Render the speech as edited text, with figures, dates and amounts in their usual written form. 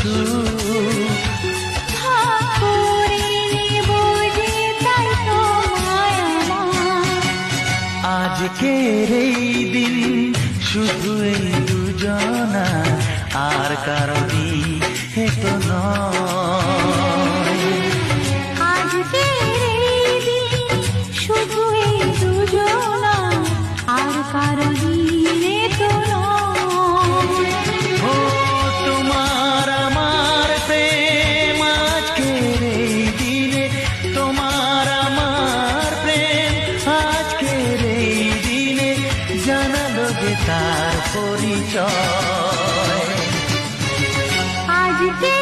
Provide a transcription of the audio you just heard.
সুখ। আজকের এই দিন শুধু এই দুজনা, আর কারণে হেতো নয়। আজকের এই দিন শুধু এই দুজনা, আর কারো দিনে তো নয়। ও তোমার আমার প্রেম আজকের এই দিনে, তোমার আমার প্রেম আজকের এই দিনে জানালো যে তার পরিচয়। আজকে